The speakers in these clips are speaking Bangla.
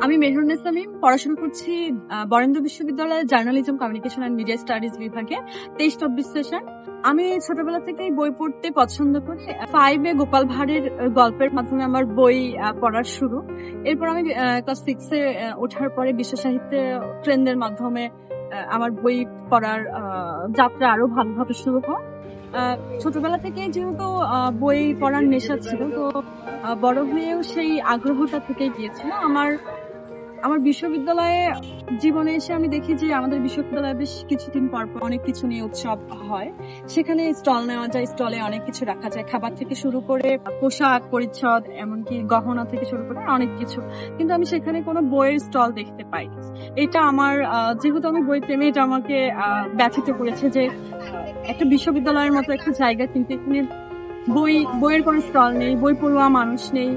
আমি মেহরুন্নেসা মিম পড়াশোনা করছি বরেন্দ্র বিশ্ববিদ্যালয়ের journalism communication and media studies বিভাগে 23-24 সেশন। আমি ছোটবেলা থেকেই বই পড়তে পছন্দ করি। 5-এ গোপাল ভাঁড়ের গল্পের মাধ্যমে আমার বই পড়ার শুরু। এরপর আমি ক্লাস 6-এ ওঠার পরে বিশ্ব সাহিত্যে ট্রেন্ডের মাধ্যমে আমার বই পড়ার যাত্রা আরো ভালোভাবে শুরু হয়। ছোটবেলা থেকে যেহেতু বই পড়ার নেশা ছিল, তো বড় হয়েও সেই আগ্রহটা থেকেই গিয়েছিল। আমার বিশ্ববিদ্যালয়ে জীবনে এসে আমি দেখি যে আমাদের বিশ্ববিদ্যালয়ে বেশ কিছুদিন পর পর অনেক কিছু নিয়ে উৎসব হয়। সেখানে স্টল নেওয়া যায়, স্টলে অনেক কিছু রাখা যায়, খাবার থেকে শুরু করে পোশাক পরিচ্ছদ, এমনকি গহনা থেকে শুরু করে অনেক কিছু। কিন্তু আমি সেখানে কোনো বইয়ের স্টল দেখতে পাই। এটা আমার যেহেতু আমি বই প্রেমী, এটা আমাকে ব্যথিত করেছে যে একটা বিশ্ববিদ্যালয়ের মতো একটা জায়গা, কিন্তু এখানে বইয়ের কোনো স্টল নেই, বই পড়ুয়া মানুষ নেই,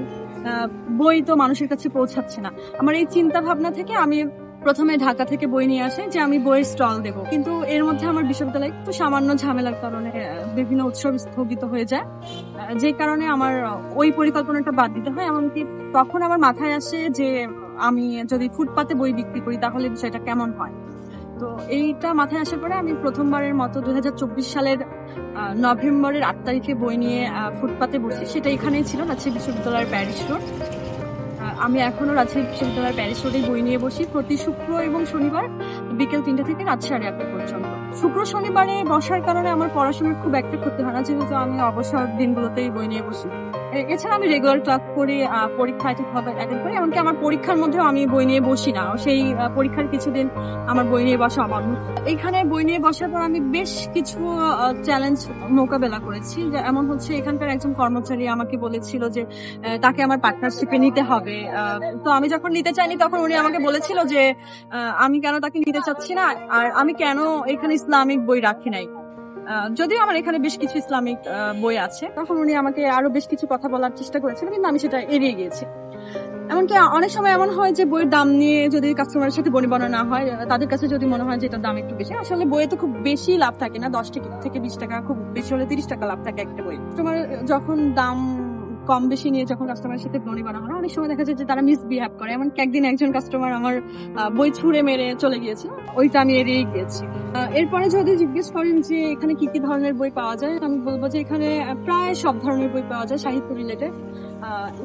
বই তো মানুষের কাছে পৌঁছাচ্ছে না। আমার এই চিন্তা ভাবনা থেকে আমি প্রথমে ঢাকা থেকে বই নিয়ে আসি যে আমি বইয়ের স্টল দেব, কিন্তু এর মধ্যে আমার বিশ্ববিদ্যালয়ে একটু সামান্য ঝামেলার কারণে বিভিন্ন উৎসব স্থগিত হয়ে যায়, যে কারণে আমার ওই পরিকল্পনাটা বাদ দিতে হয়। এমনকি তখন আমার মাথায় আসে যে আমি যদি ফুটপাতে বই বিক্রি করি তাহলে বিষয়টা কেমন হয়। তো এইটা মাথায় আসার পরে আমি প্রথমবারের মতো 2024 সালের নভেম্বরের 8 তারিখে বই নিয়ে ফুটপাতে বসি। সেটা এখানেই ছিল, রাজশাহী বিশ্ববিদ্যালয়ের প্যারিস রোড। আমি এখনো রাজশাহী বিশ্ববিদ্যালয়ের প্যারিস রোডেই বই নিয়ে বসি প্রতি শুক্র এবং শনিবার বিকেল 3টা থেকে রাত 8:30 পর্যন্ত। শুক্র শনিবারে বসার কারণে আমার পড়াশোনার খুব একটা ক্ষতি হয় না, যেহেতু আমি অবসর দিনগুলোতেই বই নিয়ে বসি। এছাড়া আমি রেগুলার ক্লাস করি, পরীক্ষা ঠিকভাবে অ্যাটেন্ড করি। এমনকি আমার পরীক্ষার মধ্যেও আমি বই নিয়ে বসি না, সেই পরীক্ষার কিছুদিন আমার বই নিয়ে বসা অমান্য। এখানে বই নিয়ে বসার পর আমি বেশ কিছু চ্যালেঞ্জ মোকাবেলা করেছি। এমন হচ্ছে, এখানকার একজন কর্মচারী আমাকে বলেছিল যে তাকে আমার পার্টনারশিপে নিতে হবে। তো আমি যখন নিতে চাইনি তখন উনি আমাকে বলেছিল যে আমি কেন তাকে নিতে চাচ্ছি না, আর আমি কেন এখানে ইসলামিক বই রাখি নাই। যদিও আমার এখানে বেশ কিছু ইসলামিক বই আছে। তখন উনি আমাকে আরো বেশ কিছু কথা বলার চেষ্টা করেছিলেন, কিন্তু আমি সেটা এড়িয়ে গিয়েছি। এমনকি অনেক সময় এমন হয় যে বইয়ের দাম নিয়ে যদি কাস্টমারের সাথে বনিবনা না হয়, তাদের কাছে যদি মনে হয় যে এটার দাম একটু বেশি, আসলে বইয়ে তো খুব বেশি লাভ থাকে না, 10 থেকে 20 টাকা, খুব বেশি হলে 30 টাকা লাভ থাকে একটা বই। তোমার যখন দাম কম বেশি নিয়ে যখন কাস্টমারের সাথে বনিবনা হয়, অনেক সময় দেখা যায় যে তারা মিসবিহেভ করে। এমনকি একদিন একজন কাস্টমার আমার বই ছুঁড়ে মেরে চলে গিয়েছে, ওইটা আমি এড়িয়ে গিয়েছি। এরপরে যদি জিজ্ঞেস করেন যে এখানে কি কি ধরনের বই পাওয়া যায়, আমি বলবো যে এখানে প্রায় সব ধরনের বই পাওয়া যায় সাহিত্য রিলেটেড।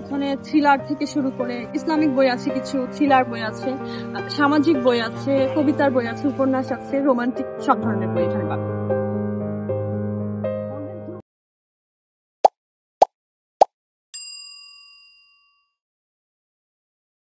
এখানে থ্রিলার থেকে শুরু করে ইসলামিক বই আছে, কিছু থ্রিলার বই আছে, সামাজিক বই আছে, কবিতার বই আছে, উপন্যাস আছে, রোমান্টিক, সব ধরনের বই এখানে পাবেন।